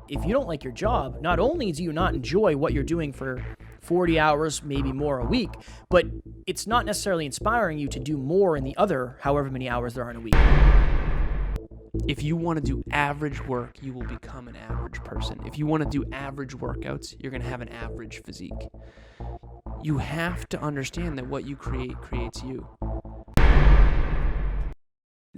if you don't like your job, not only do you not enjoy what you're doing for 40 hours, maybe more a week, but it's not necessarily inspiring you to do more in the other however many hours there are in a week. If you want to do average work, you will become an average person. If you want to do average workouts, you're going to have an average physique. You have to understand that what you create creates you.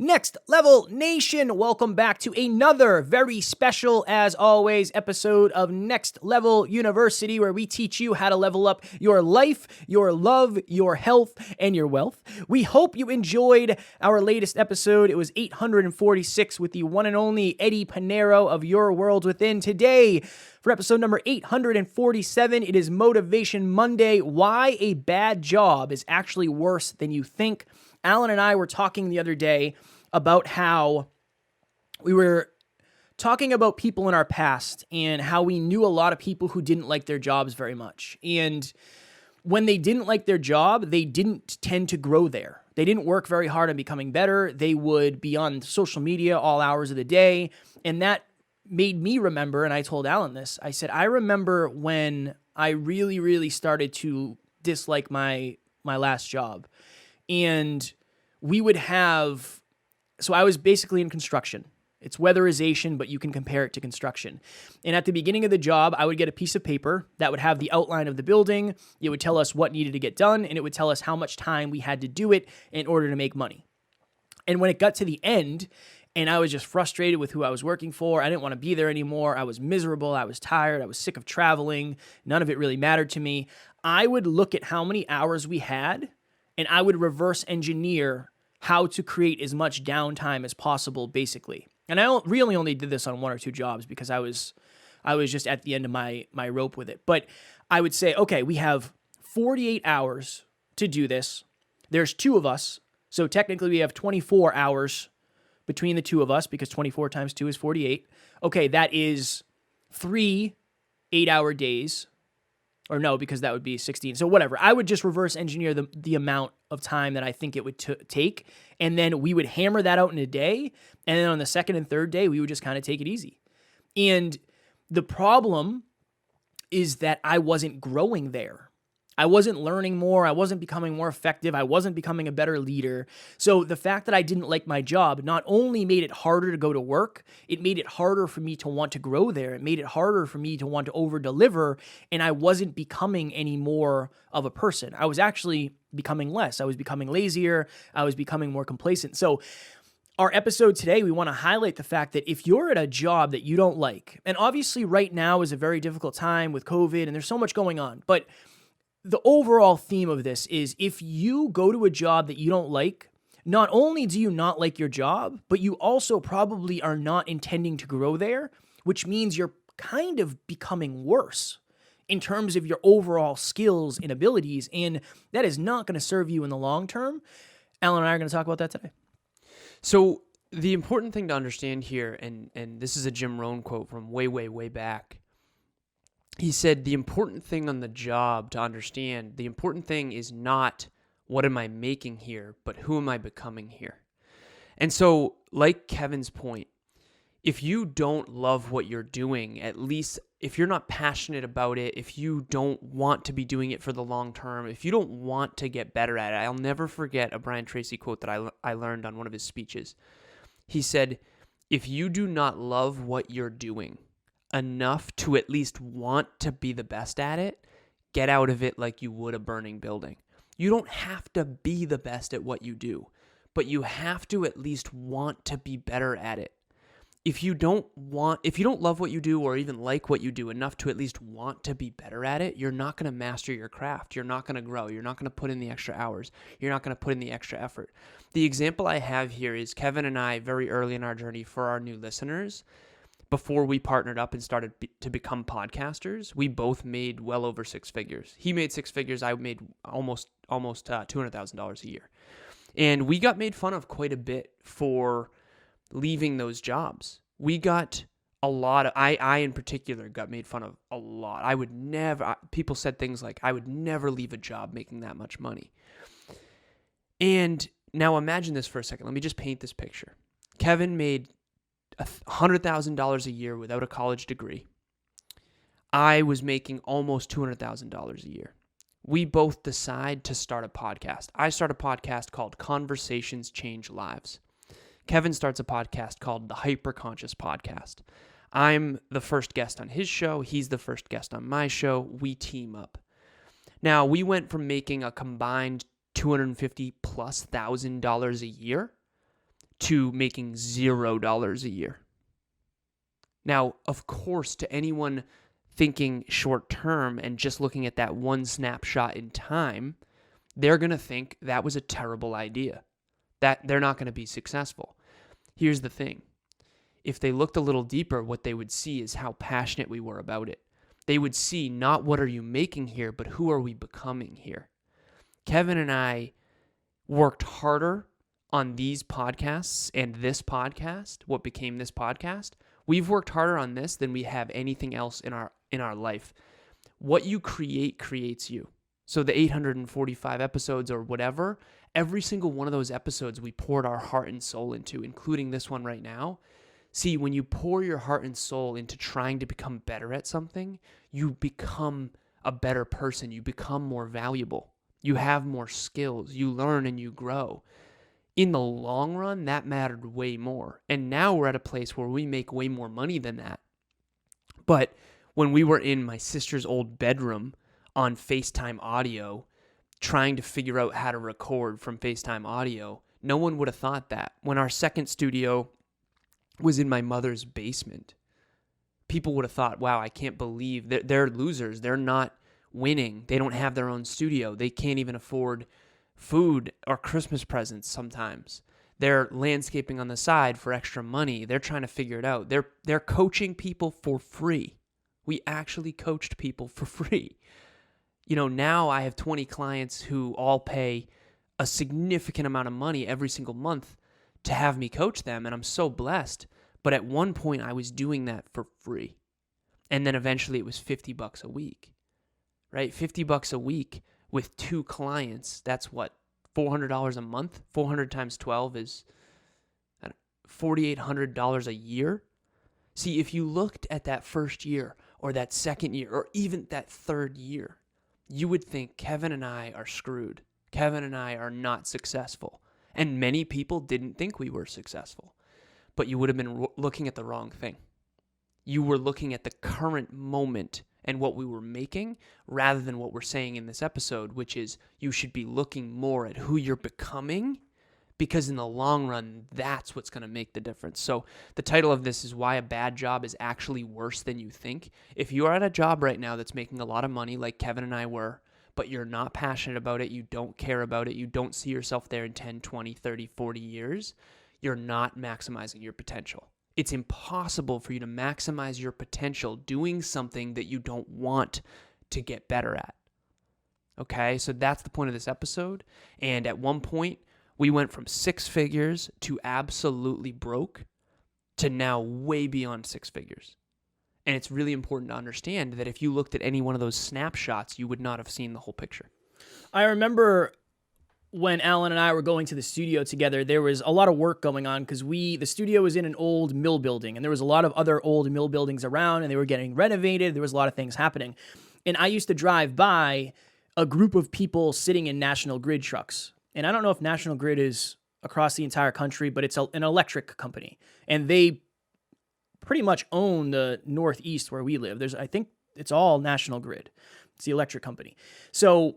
Next Level Nation, welcome back to another very special, as always, episode of Next Level University, where we teach you how to level up your life, your love, your health, and your wealth. We hope you enjoyed our latest episode. It was 846 with the one and only Eddie Pinero of Your World Within. Today, for episode number 847, it is Motivation Monday, why a bad job is actually worse than you think. Alan and I were talking the other day about how we were talking about people in our past and how we knew a lot of people who didn't like their jobs very much. And when they didn't like their job, they didn't tend to grow there. They didn't work very hard on becoming better. They would be on social media all hours of the day. And that made me remember, and I told Alan this, I said, I remember when I really, really started to dislike my last job. And we would have, so I was basically in construction. It's weatherization, but you can compare it to construction. And at the beginning of the job, I would get a piece of paper that would have the outline of the building. It would tell us what needed to get done, and it would tell us how much time we had to do it in order to make money. And when it got to the end, and I was just frustrated with who I was working for, I didn't want to be there anymore. I was miserable. I was tired. I was sick of traveling. None of it really mattered to me. I would look at how many hours we had, and I would reverse engineer how to create as much downtime as possible, basically. And I really only did this on one or two jobs because I was just at the end of my rope with it. But I would say, okay, we have 48 hours to do this. There's two of us, so technically we have 24 hours between the two of us because 24 times 2 is 48. Okay, that is 3 8-hour days. Or no, because that would be 16. So whatever. I would just reverse engineer the amount of time that I think it would take. And then we would hammer that out in a day. And then on the second and third day, we would just kind of take it easy. And the problem is that I wasn't growing there. I wasn't learning more. I wasn't becoming more effective. I wasn't becoming a better leader. So the fact that I didn't like my job not only made it harder to go to work, it made it harder for me to want to grow there. It made it harder for me to want to over-deliver, and I wasn't becoming any more of a person. I was actually becoming less. I was becoming lazier. I was becoming more complacent. So our episode today, we want to highlight the fact that if you're at a job that you don't like, and obviously right now is a very difficult time with COVID, and there's so much going on, but the overall theme of this is if you go to a job that you don't like, not only do you not like your job, but you also probably are not intending to grow there, which means you're kind of becoming worse in terms of your overall skills and abilities, and that is not going to serve you in the long term. Alan and I are going to talk about that today. So the important thing to understand here, and this is a Jim Rohn quote from way, way, way back. He said, the important thing on the job to understand, the important thing is not what am I making here, but who am I becoming here? And so, like Kevin's point, if you don't love what you're doing, at least if you're not passionate about it, if you don't want to be doing it for the long term, if you don't want to get better at it, I'll never forget a Brian Tracy quote that I learned on one of his speeches. He said, if you do not love what you're doing enough to at least want to be the best at it, get out of it like you would a burning building. You don't have to be the best at what you do, but you have to at least want to be better at it. If you don't love what you do or even like what you do enough to at least want to be better at it, you're not going to master your craft. You're not going to grow. You're not going to put in the extra hours. You're not going to put in the extra effort. The example I have here is Kevin and I, very early in our journey, for our new listeners, before we partnered up and started to become podcasters, we both made well over 6 figures. He made 6 figures. I made almost $200,000 a year. And we got made fun of quite a bit for leaving those jobs. We got a lot of, I in particular got made fun of a lot. People said things like, I would never leave a job making that much money. And now imagine this for a second. Let me just paint this picture. Kevin made $100,000 a year without a college degree. I was making almost $200,000 a year. We both decide to start a podcast. I start a podcast called Conversations Change Lives. Kevin starts a podcast called the Hyperconscious Podcast. I'm the first guest on his show. He's the first guest on my show. We team up. Now, we went from making a combined $250,000+ a year to making $0 a year. Now, of course, to anyone thinking short term and just looking at that one snapshot in time, they're going to think that was a terrible idea, that they're not going to be successful. Here's the thing. If they looked a little deeper, what they would see is how passionate we were about it. They would see not what are you making here, but who are we becoming here. Kevin and I worked harder on these podcasts and this podcast, what became this podcast. We've worked harder on this than we have anything else in our life. What you create creates you. So the 845 episodes or whatever, every single one of those episodes we poured our heart and soul into, including this one right now. See, when you pour your heart and soul into trying to become better at something, you become a better person. You become more valuable. You have more skills. You learn and you grow. In the long run, that mattered way more. And now we're at a place where we make way more money than that. But when we were in my sister's old bedroom on FaceTime audio, trying to figure out how to record from FaceTime audio, no one would have thought that. When our second studio was in my mother's basement, people would have thought, wow, I can't believe they're losers. They're not winning. They don't have their own studio. They can't even afford food or Christmas presents sometimes. They're landscaping on the side for extra money. They're trying to figure it out. They're coaching people for free. We actually coached people for free. Now I have 20 clients who all pay a significant amount of money every single month to have me coach them, and I'm so blessed. But at one point, I was doing that for free. And then eventually it was $50 a week, right? $50 a week with 2 clients. That's what, $400 a month? 400 times 12 is $4,800 a year. See, if you looked at that first year or that second year or even that third year, you would think Kevin and I are screwed. Kevin and I are not successful. And many people didn't think we were successful. But you would have been looking at the wrong thing. You were looking at the current moment and what we were making rather than what we're saying in this episode, which is you should be looking more at who you're becoming, because in the long run, that's what's going to make the difference. So the title of this is Why a Bad Job is Actually Worse Than You Think. If you are at a job right now that's making a lot of money like Kevin and I were, but you're not passionate about it, you don't care about it, you don't see yourself there in 10, 20, 30, 40 years, you're not maximizing your potential. It's impossible for you to maximize your potential doing something that you don't want to get better at. Okay, so that's the point of this episode. And at one point, we went from 6 figures to absolutely broke to now way beyond 6 figures. And it's really important to understand that if you looked at any one of those snapshots, you would not have seen the whole picture. I remember when Alan and I were going to the studio together, there was a lot of work going on because the studio was in an old mill building, and there was a lot of other old mill buildings around, and they were getting renovated. There was a lot of things happening. And I used to drive by a group of people sitting in National Grid trucks. And I don't know if National Grid is across the entire country, but it's an electric company. And they pretty much own the Northeast where we live. I think it's all National Grid. It's the electric company. So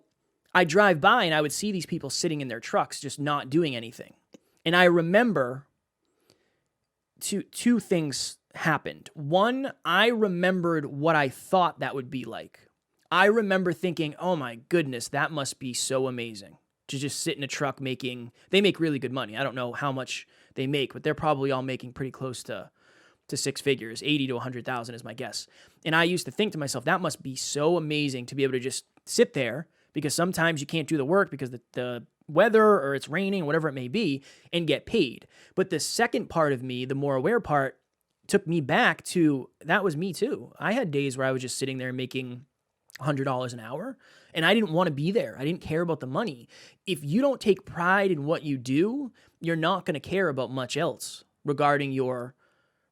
I drive by and I would see these people sitting in their trucks just not doing anything. And I remember two things happened. One, I remembered what I thought that would be like. I remember thinking, oh my goodness, that must be so amazing to just sit in a truck they make really good money. I don't know how much they make, but they're probably all making pretty close to 6 figures, 80 to 100,000 is my guess. And I used to think to myself, that must be so amazing to be able to just sit there, because sometimes you can't do the work because the weather or it's raining, whatever it may be, and get paid. But the second part of me, the more aware part, took me back to, that was me too. I had days where I was just sitting there making $100 an hour, and I didn't want to be there. I didn't care about the money. If you don't take pride in what you do, you're not going to care about much else regarding your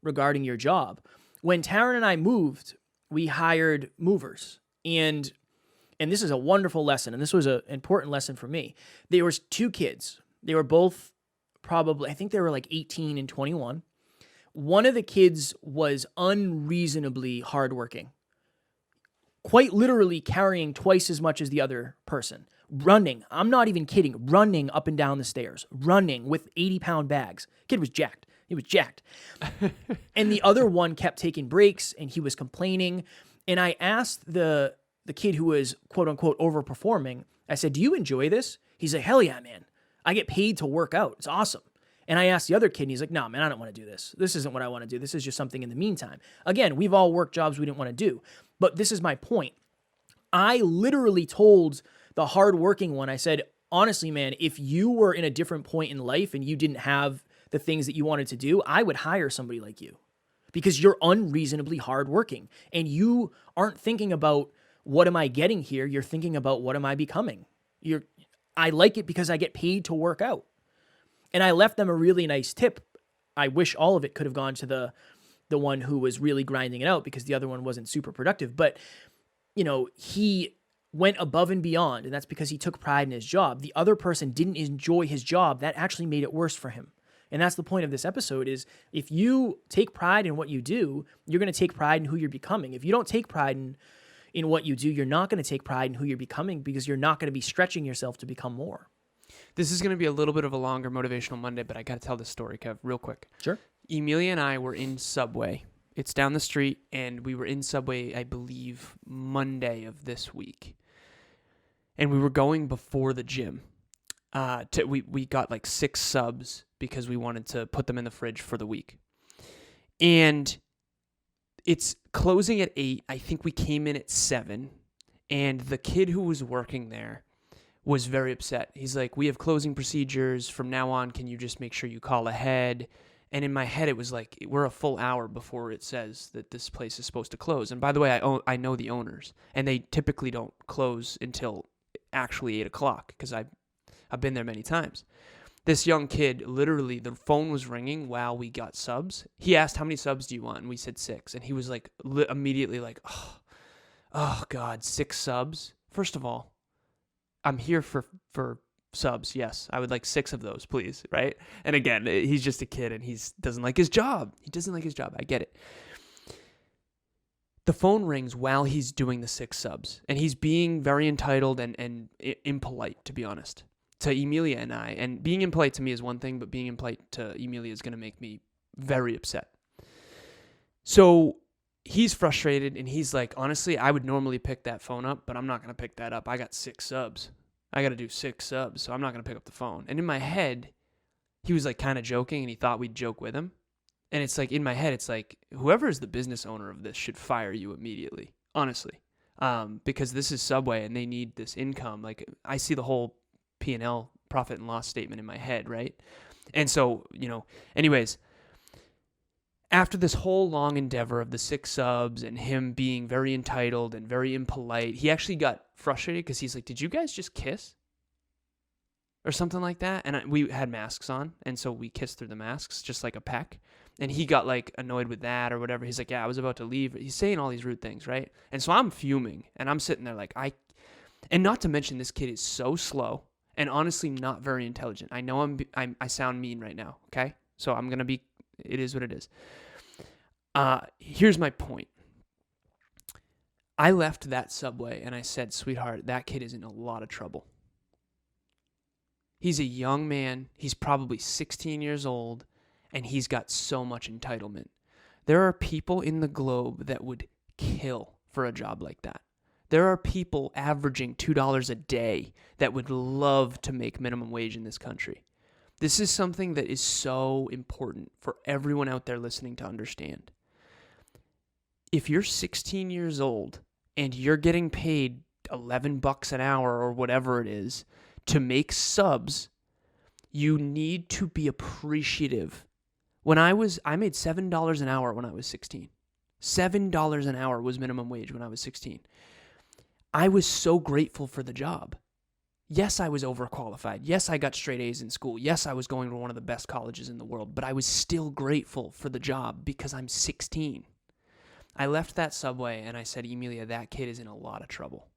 regarding your job. When Taryn and I moved, we hired movers. And this is a wonderful lesson, and this was an important lesson for me. There was 2 kids. They were both probably, I think they were like 18 and 21. One of the kids was unreasonably hardworking, quite literally carrying twice as much as the other person. Running, I'm not even kidding, running up and down the stairs, running with 80-pound bags. Kid was jacked. He was jacked. And the other one kept taking breaks, and he was complaining. And I asked the kid who was, quote-unquote, overperforming, I said, do you enjoy this? He's like, hell yeah, man. I get paid to work out. It's awesome. And I asked the other kid, and he's like, no, man, I don't want to do this. This isn't what I want to do. This is just something in the meantime. Again, we've all worked jobs we didn't want to do. But this is my point. I literally told the hardworking one, I said, honestly, man, if you were in a different point in life and you didn't have the things that you wanted to do, I would hire somebody like you because you're unreasonably hardworking and you aren't thinking about what am I getting here? You're thinking about what am I becoming? I like it because I get paid to work out. And I left them a really nice tip. I wish all of it could have gone to the one who was really grinding it out because the other one wasn't super productive. But, he went above and beyond, and that's because he took pride in his job. The other person didn't enjoy his job. That actually made it worse for him. And that's the point of this episode is if you take pride in what you do, you're going to take pride in who you're becoming. If you don't take pride in what you do, you're not going to take pride in who you're becoming because you're not going to be stretching yourself to become more. This is going to be a little bit of a longer Motivational Monday, but I got to tell this story, Kev, real quick. Sure. Emilia and I were in Subway. It's down the street, and we were in Subway, I believe, Monday of this week. And we were going before the gym. We got like 6 subs because we wanted to put them in the fridge for the week. And it's closing at 8. I think we came in at 7. And the kid who was working there was very upset. He's like, we have closing procedures. From now on, can you just make sure you call ahead? And in my head, it was like, we're a full hour before it says that this place is supposed to close. And by the way, I know the owners. And they typically don't close until actually 8 o'clock because I've been there many times. This young kid, literally, the phone was ringing while we got subs. He asked, how many subs do you want? And we said 6. And he was like, immediately like, oh God, 6 subs? First of all, I'm here for subs. Yes, I would like 6 of those, please, right? And again, he's just a kid and he doesn't like his job. He doesn't like his job. I get it. The phone rings while he's doing the 6 subs, and he's being very entitled and impolite, to be honest, to Emilia and I. And being impolite to me is one thing, but being impolite to Emilia is going to make me very upset. So he's frustrated, and he's like, honestly, I would normally pick that phone up, but I'm not going to pick that up. I got 6 subs. I got to do 6 subs, so I'm not going to pick up the phone. And in my head, he was like kind of joking, and he thought we'd joke with him. And it's like, in my head, it's like, whoever is the business owner of this should fire you immediately, honestly. Because this is Subway, and they need this income. Like, I see the whole P&L, profit and loss statement in my head, right? And so, anyways, after this whole long endeavor of the 6 subs and him being very entitled and very impolite, he actually got frustrated because he's like, did you guys just kiss? Or something like that. And we had masks on, and so we kissed through the masks, just like a peck. And he got like annoyed with that or whatever. He's like, yeah, I was about to leave. He's saying all these rude things, right? And so I'm fuming, and I'm sitting there like, and not to mention this kid is so slow and honestly not very intelligent. I know I sound mean right now, okay? So I'm going to be, it is what it is. Here's my point. I left that Subway and I said, sweetheart, that kid is in a lot of trouble. He's a young man. He's probably 16 years old, and he's got so much entitlement. There are people in the globe that would kill for a job like that. There are people averaging $2 a day that would love to make minimum wage in this country. This is something that is so important for everyone out there listening to understand. If you're 16 years old and you're getting paid $11 an hour or whatever it is to make subs, you need to be appreciative. I made $7 an hour when I was 16. $7 an hour was minimum wage when I was 16. I was so grateful for the job. Yes, I was overqualified. Yes, I got straight A's in school. Yes, I was going to one of the best colleges in the world, but I was still grateful for the job because I'm 16. I left that Subway and I said, Emilia, that kid is in a lot of trouble.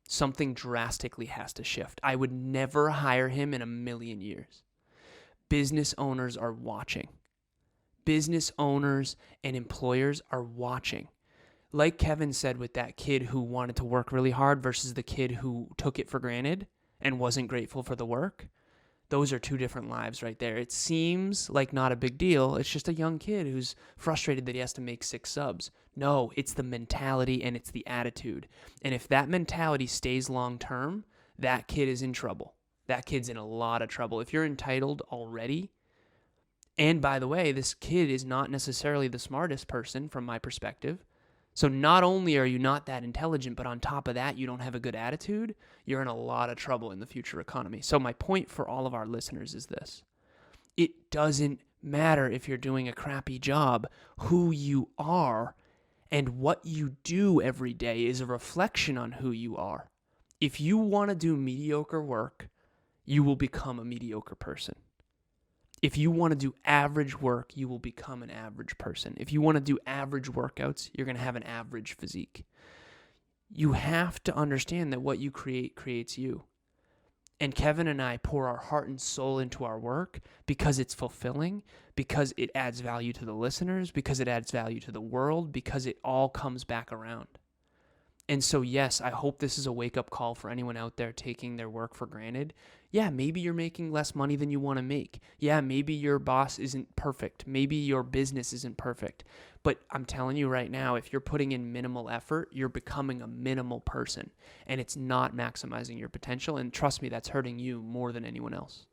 Something drastically has to shift. I would never hire him in a million years. Business owners are watching. Business owners and employers are watching. Like Kevin said with that kid who wanted to work really hard versus the kid who took it for granted and wasn't grateful for the work, those are two different lives right there. It seems like not a big deal. It's just a young kid who's frustrated that he has to make 6 subs. No, it's the mentality and it's the attitude. And if that mentality stays long term, that kid is in trouble. That kid's in a lot of trouble. If you're entitled already, and by the way, this kid is not necessarily the smartest person from my perspective. So not only are you not that intelligent, but on top of that, you don't have a good attitude, you're in a lot of trouble in the future economy. So my point for all of our listeners is this. It doesn't matter if you're doing a crappy job. Who you are and what you do every day is a reflection on who you are. If you want to do mediocre work, you will become a mediocre person. If you want to do average work, you will become an average person. If you want to do average workouts, you're going to have an average physique. You have to understand that what you create creates you. And Kevin and I pour our heart and soul into our work because it's fulfilling, because it adds value to the listeners, because it adds value to the world, because it all comes back around. And so, yes, I hope this is a wake-up call for anyone out there taking their work for granted. Yeah, maybe you're making less money than you want to make. Yeah, maybe your boss isn't perfect. Maybe your business isn't perfect. But I'm telling you right now, if you're putting in minimal effort, you're becoming a minimal person. And it's not maximizing your potential. And trust me, that's hurting you more than anyone else.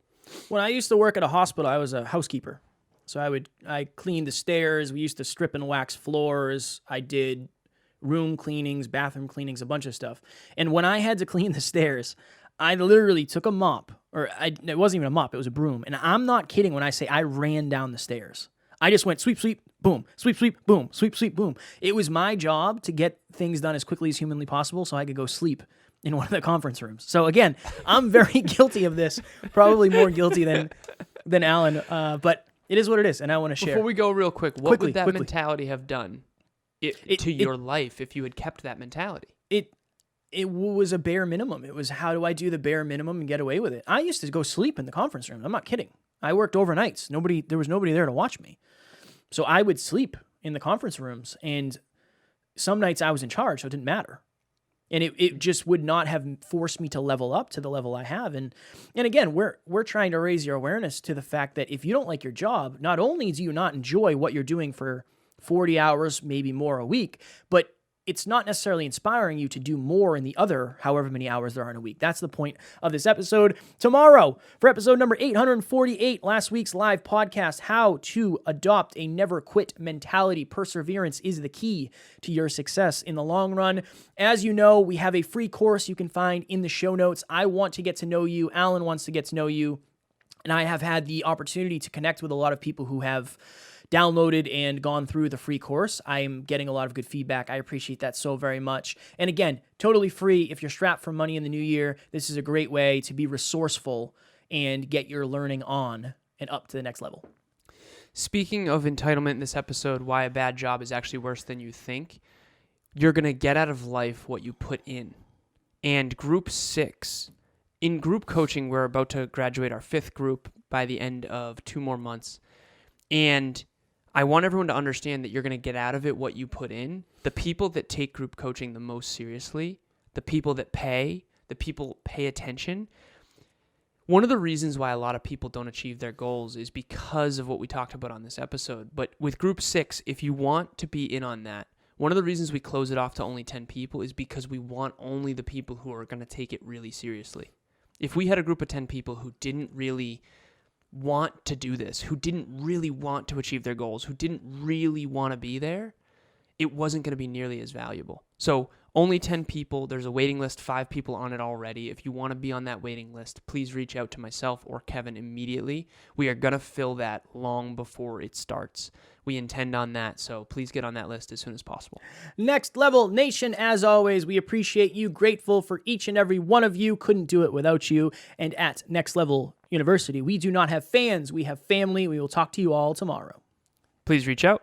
When I used to work at a hospital, I was a housekeeper. So I cleaned the stairs. We used to strip and wax floors. I did room cleanings, bathroom cleanings, a bunch of stuff. And when I had to clean the stairs, I literally took a mop, it wasn't even a mop, it was a broom. And I'm not kidding when I say I ran down the stairs. I just went sweep, sweep, boom, sweep, sweep, boom, sweep, sweep, boom. It was my job to get things done as quickly as humanly possible so I could go sleep in one of the conference rooms. So again, I'm very guilty of this, probably more guilty than Alan, but it is what it is, and I want to share. Before we go real quick, what would that mentality have done to your life if you had kept that mentality? It was a bare minimum. It was, how do I do the bare minimum and get away with it? I used to go sleep in the conference room. I'm not kidding. I worked overnights. There was nobody there to watch me. So I would sleep in the conference rooms, and some nights I was in charge, so it didn't matter. And it just would not have forced me to level up to the level I have. And again, we're trying to raise your awareness to the fact that if you don't like your job, not only do you not enjoy what you're doing for 40 hours, maybe more a week, but it's not necessarily inspiring you to do more in the other however many hours there are in a week. That's the point of this episode. Tomorrow, for episode number 848, last week's live podcast, how to adopt a never quit mentality. Perseverance is the key to your success in the long run. As you know, we have a free course you can find in the show notes. I want to get to know you. Alan wants to get to know you. And I have had the opportunity to connect with a lot of people who have downloaded and gone through the free course. I'm getting a lot of good feedback. I appreciate that so very much. And again, totally free. If you're strapped for money in the new year, this is a great way to be resourceful and get your learning on and up to the next level. Speaking of entitlement in this episode, why a bad job is actually worse than you think, you're going to get out of life what you put in. And group 6, in group coaching, we're about to graduate our 5th group by the end of 2 more months. And I want everyone to understand that you're going to get out of it what you put in. The people that take group coaching the most seriously, the people that pay attention. One of the reasons why a lot of people don't achieve their goals is because of what we talked about on this episode. But with group 6, if you want to be in on that, one of the reasons we close it off to only 10 people is because we want only the people who are going to take it really seriously. If we had a group of 10 people who didn't really want to do this, who didn't really want to achieve their goals, who didn't really want to be there, it wasn't going to be nearly as valuable. So only 10 people. There's a waiting list, 5 people on it already. If you want to be on that waiting list, please reach out to myself or Kevin immediately. We are going to fill that long before it starts. We intend on that, so please get on that list as soon as possible. Next Level Nation, as always, we appreciate you, grateful for each and every one of you, couldn't do it without you. And at Next Level University, we do not have fans, we have family. We will talk to you all tomorrow. Please reach out.